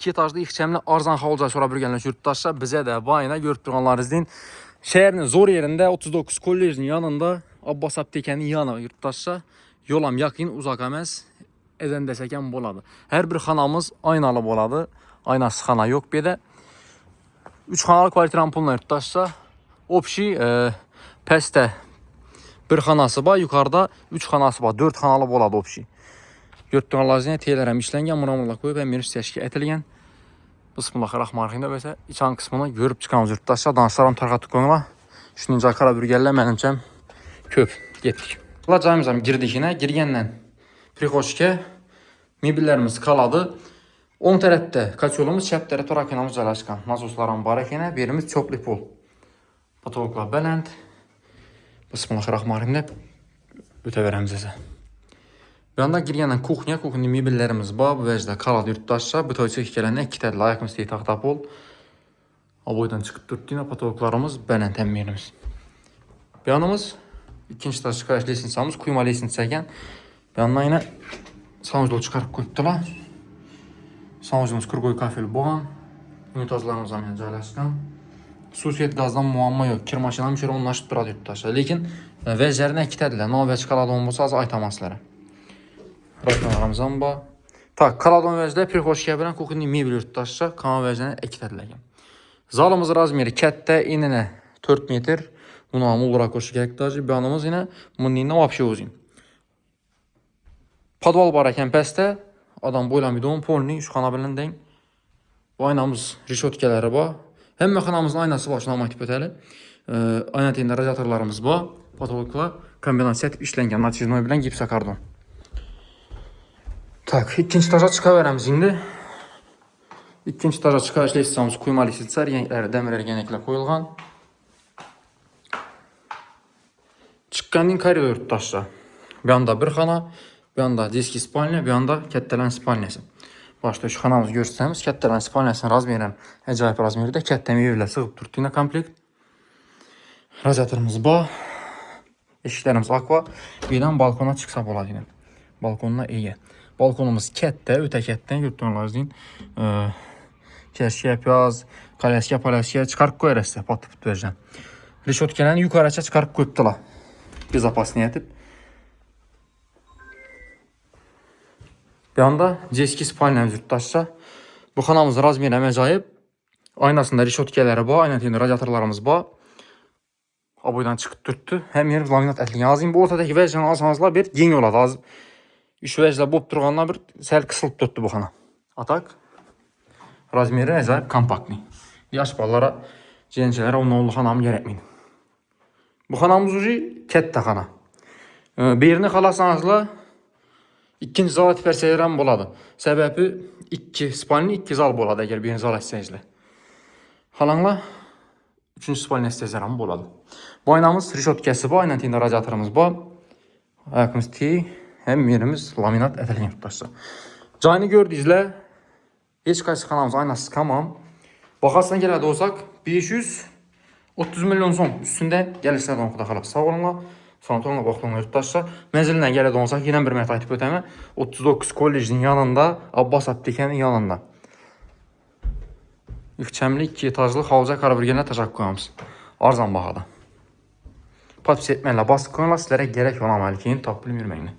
2 etajlı ixçəmli arzan xalca sonra bir gələn yurttaşlar bizə də bayına görüb durğanlarınız deyin. Şəhərin zor yerində 39 kollejinin yanında Abbas aptekənin yanı yurttaşlar. Yolam yaxın, uzaq əməz. Edən desəkən boladı. Hər bir xanamız aynalı boladı. Aynasız xana yox bir də. 3 xanalı kvalitet ampulla yurttaşlar. Opşi pəstə bir xanası var, yuxarıda 3 xanası var. 4 xanalı boladı opşi. Gördüğünüz teylərəm işlənən, muramırla qoyub əmir təşkil edilən. Bismillahirrahmanirrahim. Bəsə içan qismini görüb çıxanız yurttaşlar. Danışlarım tarqatıq qoyula. Üçüncü akara bir gəllə mənimcəm köp getdik. La camimizəm girdik yine. Girgəndən prixoşkə mebillərimiz qaladı. 10 tərəfdə kaçolumuz, şəb tərəfdə rakinamız cələşqan. Nazosların barakənə, birimiz çopli pol. Patologlar bələnd. Bismillahirrahmanirrahim. Ötə verəmizəsə. Bir anda girgəndən kuxnya mebillərimiz var. Bu vəcdə qaladı yurttaşlar. Bu toyçıq gələnə 2 tədli ayaqımız deyil taxta pol. Aboydan çıxıb durduğuna patologlarımız bələnd təmmirimiz. Bir yanımız ikinci taş çıxarış lesinsamız, kuyma lesin çəkən. Bir yandan yine sanucluğu çıxarıb qoyubdular. Sanucumuz kurgoy kafel boğan. Unitazlarımız amyan caylaşqan. Xüsusiyyət qazdan muamma yox. Kir maşinam şöyle onlaşıb duradı yurttaşlar. Lakin vəclərinə 2 tədlər. Nol vəc kaladon olsa az aytamaslara. Rakmalarımızdan ba. Tak, kaladon vəcdə prixoşkə bilən kuxunni mebil yurttaşlar. Kanal vəclərinə 2 tədlərgən. Zalımız razmeri kətdə inənə 4 metr. Buna mul rakoşu gərekdəcə. Bir anımız yine bununla vapşe uzun. Padval barakən pəstə. Adam boylan bidon polini 3 xana bilən. Bu aynamız rişotkələri var. Hem məxanamızın aynası var. Şuna matip ötəli. Ayna teyində radiatorlarımız var. Patologla kombinasiya etib işlənən natijinə bilən gips akardon. Tak, ikinci taja çıxa verəmiz indi. İkinci taja çıxarış lesinsamız kuymalı silçər, yeniləri dəmir ergənliklə qoyulğan. Çıqqanın koridor yurttaşlar. Bir anda bir xana, bir anda diski spalnya, bir anda kəttələn spalnyası. Başda şu xanamızı görsəmiz, kəttələn spalnyasının razmerəm, əcayip razmerdə kəttəmi evlə sığıb durduğuna komplekt. Radiatorumuz var. Eşiklərimiz akva. Birdən balkona çıxsa bolad yine. Balkonuna iyi. Balkonumuz kətdə, ötə kətdən yurtduğunuz deyin. Kəşkiyə, piyaz, kaləskiyə çıxarıb qoyarıq sizə patıb verəcəm. Rişotkələrini yukarıca çıxarıb qoyubdular. Bezapasını etib. Bir anda C2 spalnyamız yurttaşsa. Bu xanamız razmeri əməcayib. Aynasında rişotkələri var, ayna teyində radiatorlarımız var. Aboydan çıxıb durdu. Həm yerimiz laminat ətli yazayım. Bu ortadakı vəcdən alsanızlar bir yeni oladı. Az iş vəclə bob durğandan bir səl qısılıb durdu bu xana. Atak. Razmeri əzayib kompaktli. Yaş ballara, gəncələrə onunla xanamı gərəkməydi. Bu xanamız ucu kətdə xana. Birini xalasanızla ikinci zala tipərsəyirəm boladı. Səbəbi 2 spalni, 2 zal boladı əgər birinci zala istəyizlə. Xalanla 3-cü spalni istəyizlərəm boladı. Bu aynamız rişotkəsi var, ayna teyində radiatorumuz var. Ayaqımız tey, həm yerimiz laminat ətəliyən yurttaşlar. Cayını gördüyüzlə heç qaysı xanamız aynasız tamam. Baxasına gələdə olsaq 530 milyon son üstündə gəlişlərdən oxuda qalıb. Sağ olunla, sanatörünlə baxılığına yurttaşlar. Mənzilindən gələdə olsaq yenə bir mərtə aytib ötəmə 39 kollejinin yanında, Abbas aptekənin yanında. İxçəmli 2 etajlı xalca karabirgənlə təşəkkür qoyamız. Arzan baxada. Patpis etməklə basıq qoyunlar sizlərə gərək olan malikin tapıb bilmirməklə.